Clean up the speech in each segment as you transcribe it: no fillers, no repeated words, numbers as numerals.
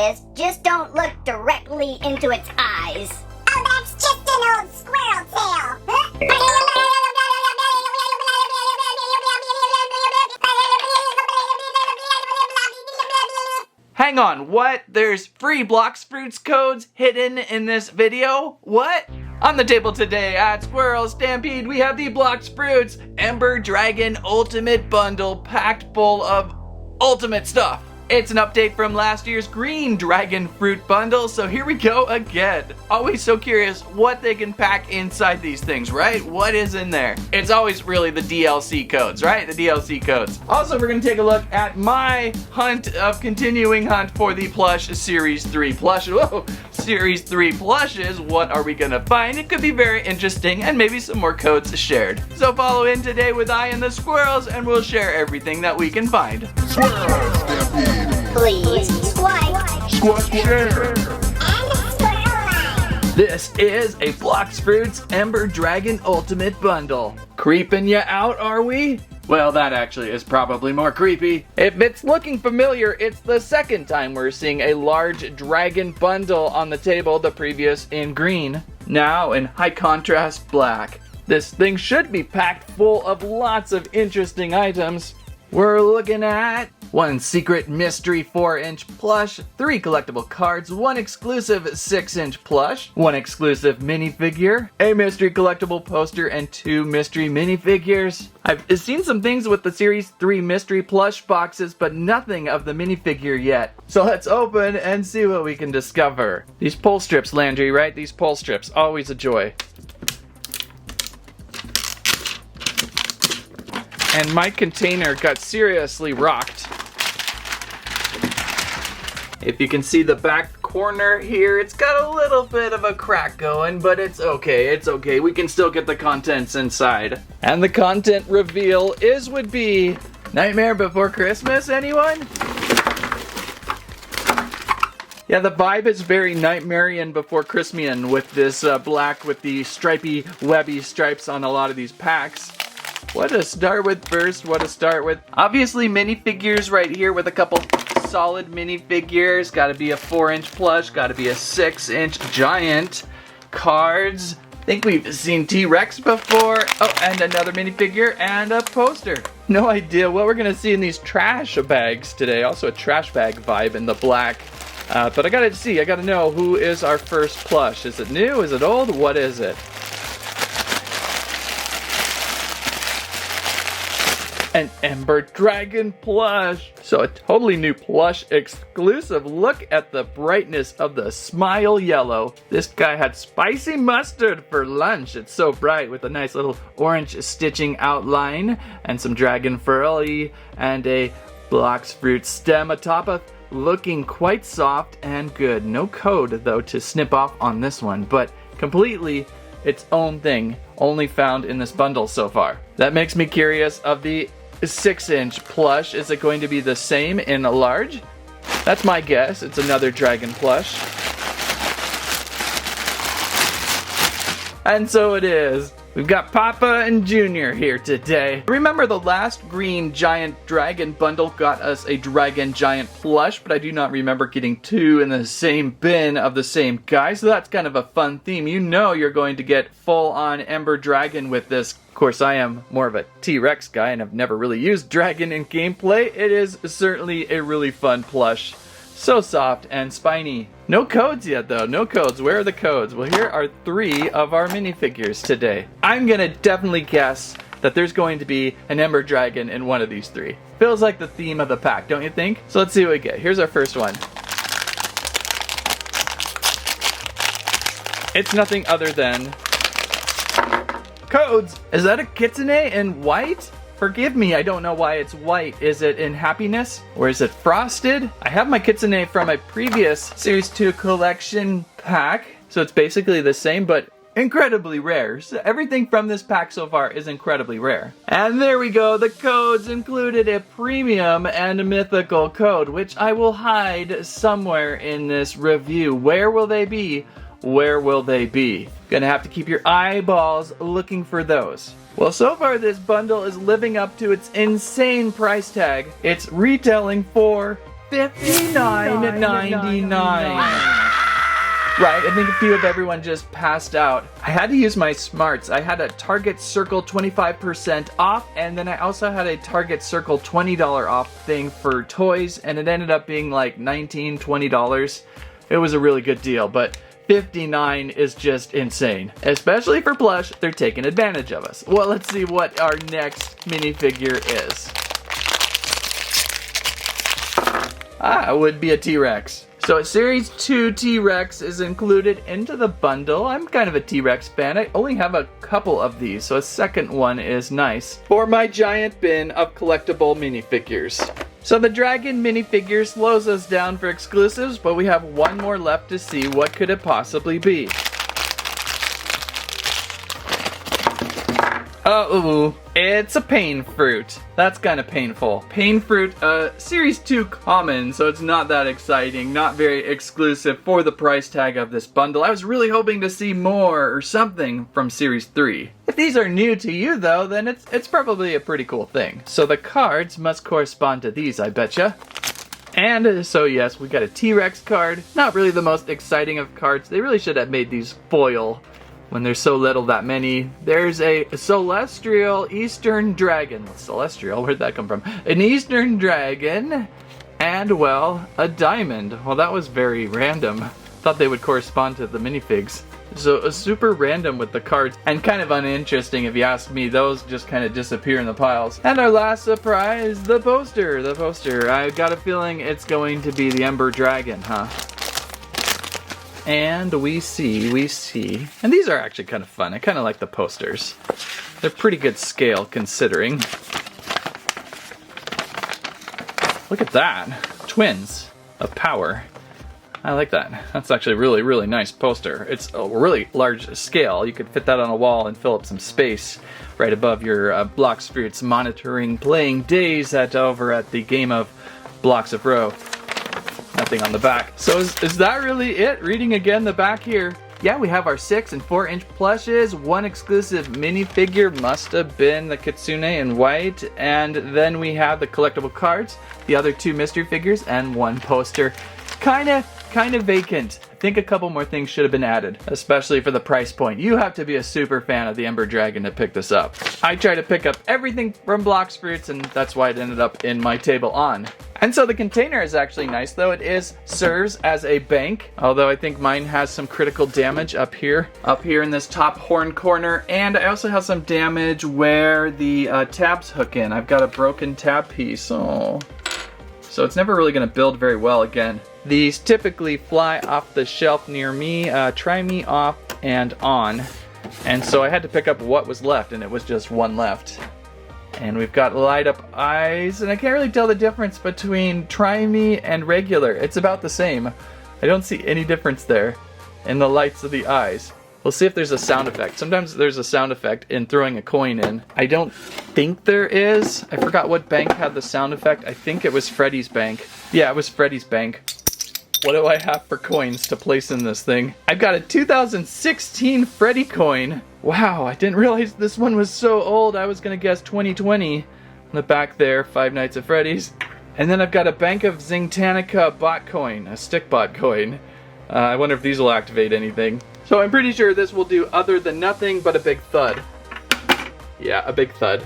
is, just don't look directly into its eyes. Oh, that's just an old squirrel tail. Hang on, what? There's free Blox Fruits codes hidden in this video? What? On the table today at Squirrel Stampede, we have the Blox Fruits Ember Dragon Ultimate Bundle packed full of ultimate stuff. It's an update from last year's Green Dragon Fruit Bundle, so here we go again. Always so curious what they can pack inside these things, right? What is in there? It's always really the DLC codes, right? The DLC codes. Also, we're gonna take a look at my continuing hunt for the Plush Series 3 plush. Whoa! Series 3 plushes, what are we gonna find? It could be very interesting and maybe some more codes shared. So follow in today with I and the Squirrels and we'll share everything that we can find. Squirrel Stampede. Please Squat share. This is a Blox Fruits Ember Dragon Ultimate Bundle. Creeping ya out, are we? Well, that actually is probably more creepy. If it's looking familiar, it's the second time we're seeing a large dragon bundle on the table, the previous in green, now in high contrast black. This thing should be packed full of lots of interesting items. We're looking at one secret mystery 4-inch plush, 3 collectible cards, 1 exclusive 6-inch plush, 1 exclusive minifigure, a mystery collectible poster, and 2 mystery minifigures. I've seen some things with the Series 3 mystery plush boxes, but nothing of the minifigure yet. So let's open and see what we can discover. These pull strips, Landry, right? These pull strips, always a joy. And my container got seriously rocked. If you can see the back corner here, it's got a little bit of a crack going, but it's okay, we can still get the contents inside. And the content reveal would be Nightmare Before Christmas, anyone? Yeah, the vibe is very Nightmarian Before Christmian with this black with the stripy, webby stripes on a lot of these packs. What to start with first, Obviously minifigures right here with a couple solid minifigures. Gotta be a 4-inch plush, gotta be a 6-inch giant. Cards. I think we've seen T-Rex before. Oh, and another minifigure and a poster. No idea what we're gonna see in these trash bags today. Also a trash bag vibe in the black. But I gotta know who is our first plush. Is it new? Is it old? What is it? An Ember Dragon plush. So a totally new plush exclusive. Look at the brightness of the smile yellow. This guy had spicy mustard for lunch. It's so bright with a nice little orange stitching outline and some dragon furry and a Blox Fruit stem atop of, looking quite soft and good. No code though to snip off on this one, but completely its own thing, only found in this bundle so far. That makes me curious of the 6-inch plush. Is it going to be the same in a large? That's my guess. It's another dragon plush. And so it is. We've got Papa and Junior here today. Remember the last green giant dragon bundle got us a dragon giant plush, but I do not remember getting 2 in the same bin of the same guy, so that's kind of a fun theme. You know you're going to get full-on Ember Dragon with this. Of course, I am more of a T-Rex guy and I've never really used dragon in gameplay. It is certainly a really fun plush. So soft and spiny. No codes yet though, no codes. Where are the codes? Well, here are 3 of our minifigures today. I'm gonna definitely guess that there's going to be an Ember Dragon in one of these 3. Feels like the theme of the pack, don't you think? So let's see what we get. Here's our first one. It's nothing other than codes. Is that a kitsune in white? Forgive me, I don't know why it's white. Is it in happiness? Or is it frosted? I have my kitsune from a previous Series 2 collection pack, so it's basically the same, but incredibly rare. So everything from this pack so far is incredibly rare. And there we go, the codes included a premium and a mythical code, which I will hide somewhere in this review. Where will they be? Where will they be? Gonna have to keep your eyeballs looking for those. Well, so far this bundle is living up to its insane price tag. It's retailing for $59.99. Right, I think a few of everyone just passed out. I had to use my smarts. I had a Target Circle 25% off, and then I also had a Target Circle $20 off thing for toys, and it ended up being like $19, $20. It was a really good deal, but $59 is just insane. Especially for plush, they're taking advantage of us. Well, let's see what our next minifigure is. It would be a T-Rex. So a Series 2 T-Rex is included into the bundle. I'm kind of a T-Rex fan. I only have a couple of these, so a second one is nice for my giant bin of collectible minifigures. So the dragon minifigure slows us down for exclusives, but we have one more left to see. What could it possibly be? Uh-oh, it's a pain fruit. That's kind of painful. Pain fruit, Series 2 common, so it's not that exciting, not very exclusive for the price tag of this bundle. I was really hoping to see more or something from Series 3. If these are new to you though, then it's probably a pretty cool thing. So the cards must correspond to these, I betcha. And so yes, we got a T-Rex card. Not really the most exciting of cards. They really should have made these foil when there's so little that many. There's a celestial eastern dragon. Celestial? Where'd that come from? An eastern dragon, and well, a diamond. Well, that was very random. Thought they would correspond to the minifigs. So super random with the cards, and kind of uninteresting if you ask me. Those just kind of disappear in the piles. And our last surprise, the poster. The poster. I got a feeling it's going to be the Ember dragon, huh? And we see, and these are actually kind of fun. I kind of like the posters. They're pretty good scale considering. Look at that. Twins of power. I like that. That's actually a really, really nice poster. It's a really large scale. You could fit that on a wall and fill up some space right above your Blox Fruits monitoring playing days over at the game of Blocks of Row. Nothing on the back. So is that really it? Reading again the back here. Yeah, we have our 6 and 4 inch plushes, one exclusive minifigure, must have been the Kitsune in white, and then we have the collectible cards, the other 2 mystery figures, and 1 poster. Kinda vacant. I think a couple more things should have been added, especially for the price point. You have to be a super fan of the Ember Dragon to pick this up. I try to pick up everything from Blox Fruits, and that's why it ended up in my table on. And so the container is actually nice, though. It serves as a bank, although I think mine has some critical damage up here in this top horn corner, and I also have some damage where the tabs hook in. I've got a broken tab piece, oh. So it's never really gonna build very well again. These typically fly off the shelf near me, try me off and on. And so I had to pick up what was left, and it was just one left. And we've got light up eyes, and I can't really tell the difference between try me and regular. It's about the same. I don't see any difference there in the lights of the eyes. We'll see if there's a sound effect. Sometimes there's a sound effect in throwing a coin in. I don't think there is. I forgot what bank had the sound effect. I think it was Freddy's bank. Yeah, it was Freddy's bank. What do I have for coins to place in this thing? I've got a 2016 Freddy coin. Wow, I didn't realize this one was so old. I was gonna guess 2020. On the back there, Five Nights at Freddy's. And then I've got a Bank of Zingtanica bot coin, a stick bot coin. I wonder if these will activate anything. So I'm pretty sure this will do other than nothing but a big thud. Yeah, a big thud.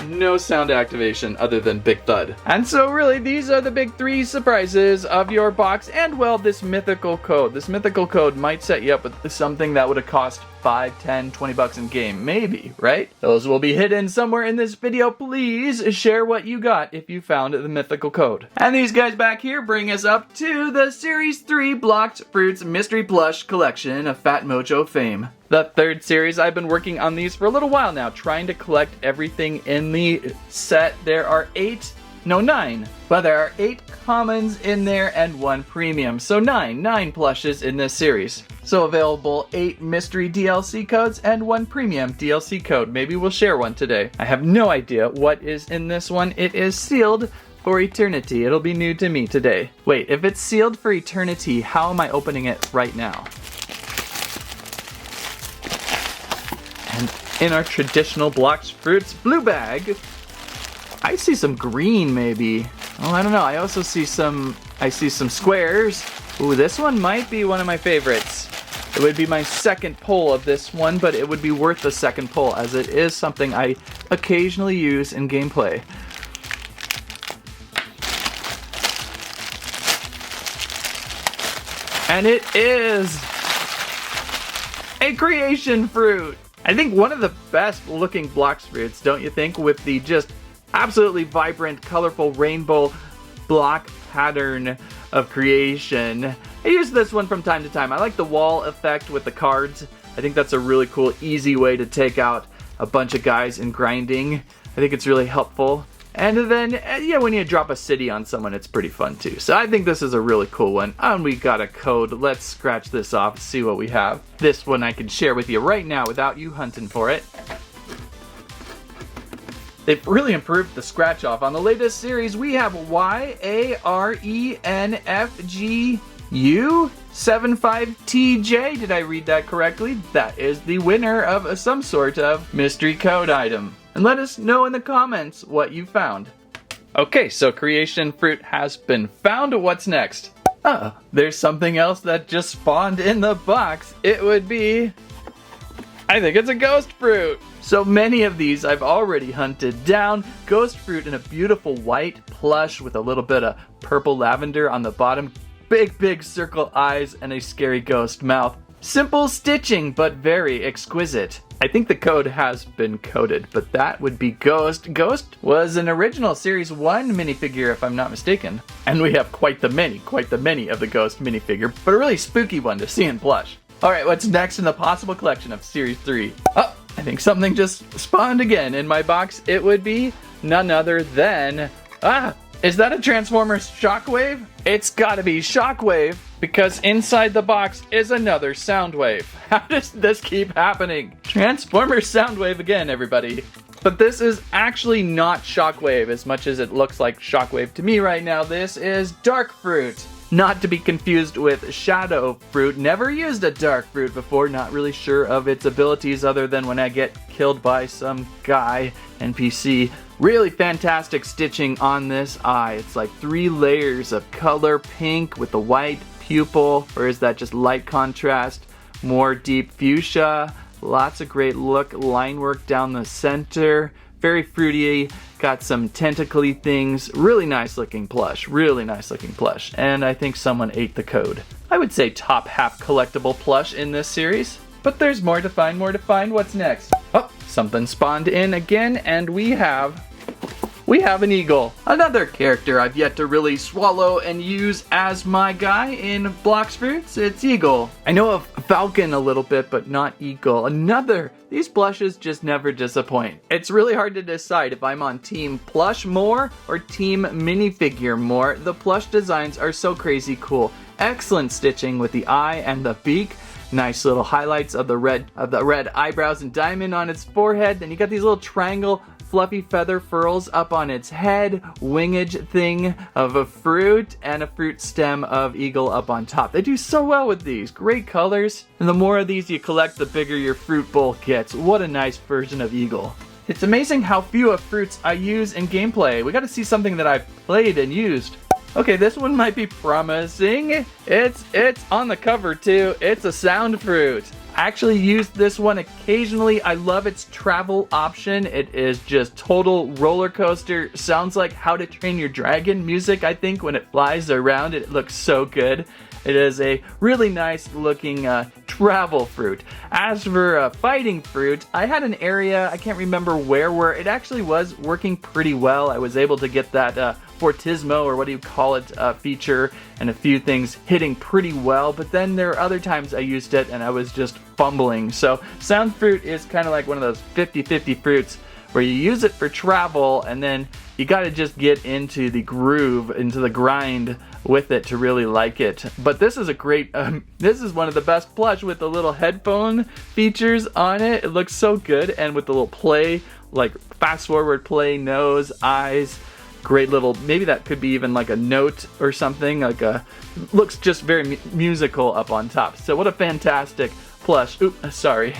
No sound activation other than big thud. And so really, these are the big 3 surprises of your box, and well, this mythical code. This mythical code might set you up with something that would have cost 5, 10, 20 bucks in game. Maybe, right? Those will be hidden somewhere in this video. Please share what you got if you found the mythical code. And these guys back here bring us up to the Series 3 Blox Fruits Mystery Plush collection of Fat Mojo fame. The 3rd series. I've been working on these for a little while now, trying to collect everything in the set. There are 9. Well, there are 8 commons in there and 1 premium, so 9 plushes in this series. So available 8 mystery DLC codes and 1 premium DLC code. Maybe we'll share one today. I have no idea what is in this one. It is sealed for eternity. It'll be new to me today. Wait, if it's sealed for eternity, how am I opening it right now? And in our traditional Blox Fruits blue bag, I see some green maybe. Oh, I don't know. I also see some squares. Ooh, this one might be one of my favorites. It would be my second pull of this one, but it would be worth the second pull as it is something I occasionally use in gameplay. And it is a creation fruit. I think one of the best looking Blox Fruits, don't you think? With the just absolutely vibrant, colorful rainbow block pattern of creation. I use this one from time to time. I like the wall effect with the cards. I think that's a really cool, easy way to take out a bunch of guys in grinding. I think it's really helpful. And then, yeah, when you drop a city on someone, it's pretty fun too. So I think this is a really cool one. And we got a code. Let's scratch this off, see what we have. This one I can share with you right now without you hunting for it. They've really improved the scratch off. On the latest series, we have YARENFGU75TJ. Did I read that correctly? That is the winner of some sort of mystery code item. And let us know in the comments what you found. Okay, so creation fruit has been found. What's next? Oh, there's something else that just spawned in the box. It would be, I think it's a ghost fruit. So many of these I've already hunted down. Ghost fruit in a beautiful white plush with a little bit of purple lavender on the bottom. Big circle eyes and a scary ghost mouth. Simple stitching, but very exquisite. I think the code has been coded, but that would be Ghost. Ghost was an original Series 1 minifigure, if I'm not mistaken. And we have quite the many of the Ghost minifigure, but a really spooky one to see in plush. Alright, what's next in the possible collection of Series 3? Oh, I think something just spawned again in my box. It would be none other than... is that a Transformers Shockwave? It's gotta be Shockwave, because inside the box is another Soundwave. How does this keep happening? Transformers Soundwave again, everybody. But this is actually not Shockwave as much as it looks like Shockwave to me right now. This is Dark Fruit. Not to be confused with Shadow Fruit. Never used a Dark Fruit before. Not really sure of its abilities other than when I get killed by some guy, NPC. Really fantastic stitching on this eye. It's like 3 layers of color, pink with the white pupil, or is that just light contrast? More deep fuchsia. Lots of great line work down the center. Very fruity. Got some tentacly things. Really nice looking plush. And I think someone ate the code. I would say top half collectible plush in this series. But there's more to find. What's next? Oh, something spawned in again, and we have an eagle. Another character I've yet to really swallow and use as my guy in Blox Fruits. It's Eagle. I know of Falcon a little bit, but not Eagle. These plushes just never disappoint. It's really hard to decide if I'm on team plush more or team minifigure more. The plush designs are so crazy cool. Excellent stitching with the eye and the beak. Nice little highlights of the red eyebrows and diamond on its forehead. Then you got these little triangle fluffy feather furls up on its head, wingage thing of a fruit, and a fruit stem of eagle up on top. They do so well with these. Great colors. And the more of these you collect, the bigger your fruit bowl gets. What a nice version of eagle. It's amazing how few of fruits I use in gameplay. We got to see something that I've played and used. Okay, this one might be promising. It's on the cover too. It's a sound fruit. I actually use this one occasionally. I love its travel option. It is just total roller coaster. Sounds like How to Train Your Dragon music, I think, when it flies around. It looks so good. It is a really nice looking travel fruit. As for fighting fruit, I had an area, I can't remember where it actually was working pretty well. I was able to get that Fortismo, or what do you call it, feature, and a few things hitting pretty well, but then there are other times I used it and I was just fumbling. So sound fruit is kind of like one of those 50-50 fruits where you use it for travel and then you got to just get into the groove, into the grind with it to really like it. But this is a great, this is one of the best plush with the little headphone features on it. It looks so good, and with the little play, like fast forward play, nose, eyes, great little, maybe that could be even like a note or something, like looks just very musical up on top. So what a fantastic plush. Oops, sorry,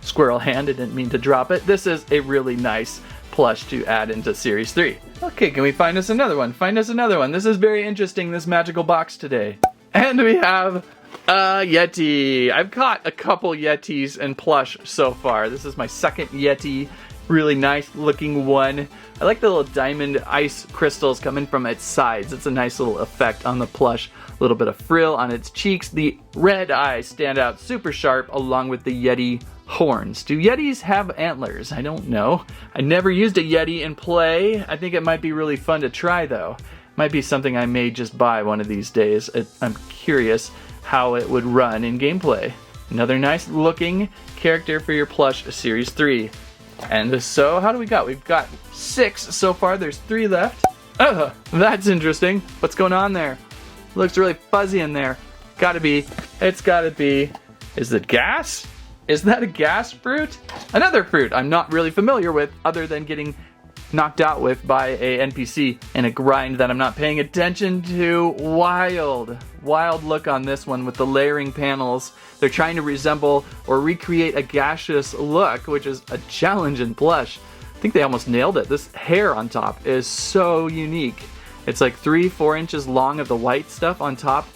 squirrel hand, I didn't mean to drop it. This is a really nice plush to add into Series 3. Okay, can we find us another one? Find us another one. This is very interesting, this magical box today. And we have a Yeti. I've caught a couple Yetis in plush so far. This is my second Yeti. Really nice looking one. I like the little diamond ice crystals coming from its sides. It's a nice little effect on the plush. A little bit of frill on its cheeks. The red eyes stand out super sharp along with the Yeti horns. Do Yetis have antlers? I don't know. I never used a Yeti in play. I think it might be really fun to try though. Might be something I may just buy one of these days. I'm curious how it would run in gameplay. Another nice looking character for your plush series 3. And so, how do we got? We've got 6 so far. There's 3 left. Oh, that's interesting. What's going on there? Looks really fuzzy in there. Gotta be. It's gotta be. Is it gas? Is that a gas fruit? Another fruit I'm not really familiar with other than getting knocked out with by a NPC in a grind that I'm not paying attention to. Wild look on this one with the layering panels. They're trying to resemble or recreate a gaseous look, which is a challenge in plush. I think they almost nailed it. This hair on top is so unique. It's like 3-4 inches long of the white stuff on top,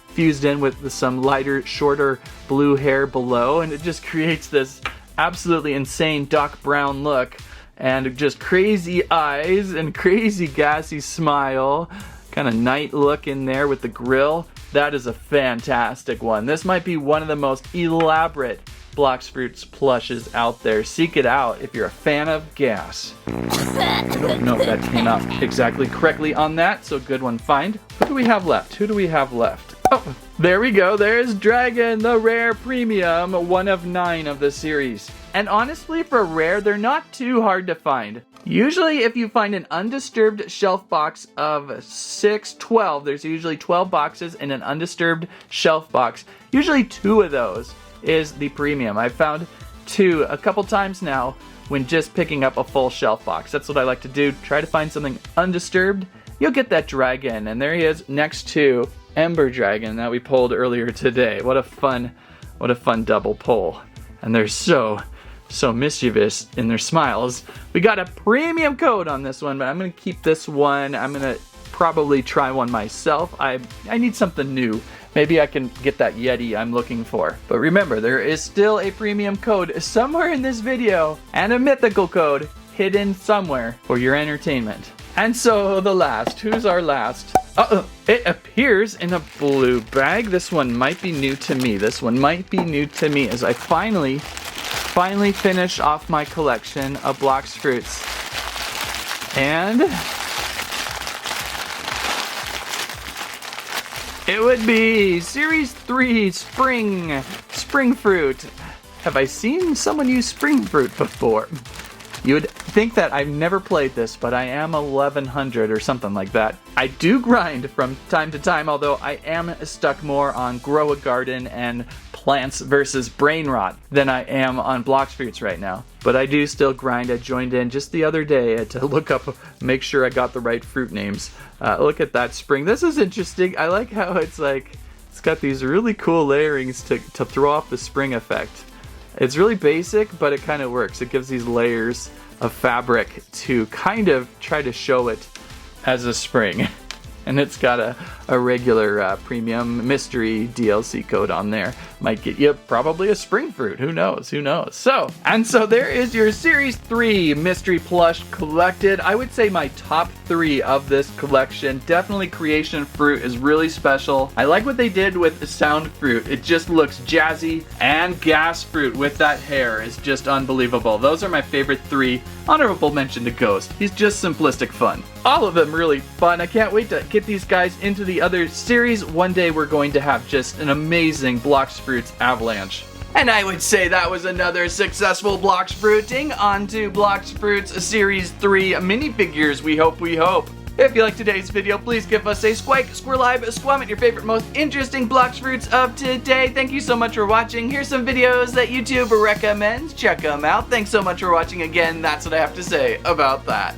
fused in with some lighter, shorter blue hair below, and it just creates this absolutely insane dark brown look. And just crazy eyes and crazy gassy smile. Kind of night look in there with the grill. That is a fantastic one. This might be one of the most elaborate Blox Fruits plushes out there. Seek it out if you're a fan of gas. I don't know if that came out exactly correctly on that, so good one find. Who do we have left? Oh, there we go. There's Dragon, the rare premium, one of 9 of the series. And honestly, for rare, they're not too hard to find. Usually, if you find an undisturbed shelf box of 12, there's usually 12 boxes in an undisturbed shelf box. Usually 2 of those is the premium. I've found 2 a couple times now when just picking up a full shelf box. That's what I like to do. Try to find something undisturbed. You'll get that dragon, and there he is next to Ember dragon that we pulled earlier today. What a fun double pull. And they're so mischievous in their smiles. We got a premium code on this one, but I'm gonna keep this one. I'm gonna probably try one myself. I need something new. Maybe I can get that Yeti I'm looking for. But remember, there is still a premium code somewhere in this video and a mythical code hidden somewhere for your entertainment. And so the last, who's our last? It appears in a blue bag. This one might be new to me. As I finally finish off my collection of Blox Fruits. And it would be Series 3 Spring Fruit. Have I seen someone use Spring Fruit before? You would think that I've never played this, but I am 1100 or something like that. I do grind from time to time, although I am stuck more on Grow a Garden and Plants versus Brain Rot than I am on Blox Fruits right now. But I do still grind. I joined in just the other day to look up, make sure I got the right fruit names. Look at that spring. This is interesting. I like how it's got these really cool layerings to throw off the spring effect. It's really basic, but it kind of works. It gives these layers of fabric to kind of try to show it as a spring. And it's got a regular premium mystery DLC code on there. Might get you probably a spring fruit. Who knows? So there is your Series 3 Mystery Plush collected. I would say my top 3 of this collection. Definitely Creation Fruit is really special. I like what they did with the Sound Fruit. It just looks jazzy. And Gas Fruit with that hair is just unbelievable. Those are my favorite 3. Honorable mention to Ghost. He's just simplistic fun. All of them really fun. I can't wait to get these guys into the other series. One day we're going to have just an amazing Blox Fruits avalanche. And I would say that was another successful Blox Fruiting. On to Blox Fruits Series 3 minifigures, we hope. If you like today's video, please give us a squirrel-eye, squammet, your favorite, most interesting Blox Fruits of today. Thank you so much for watching. Here's some videos that YouTube recommends. Check them out. Thanks so much for watching again. That's what I have to say about that.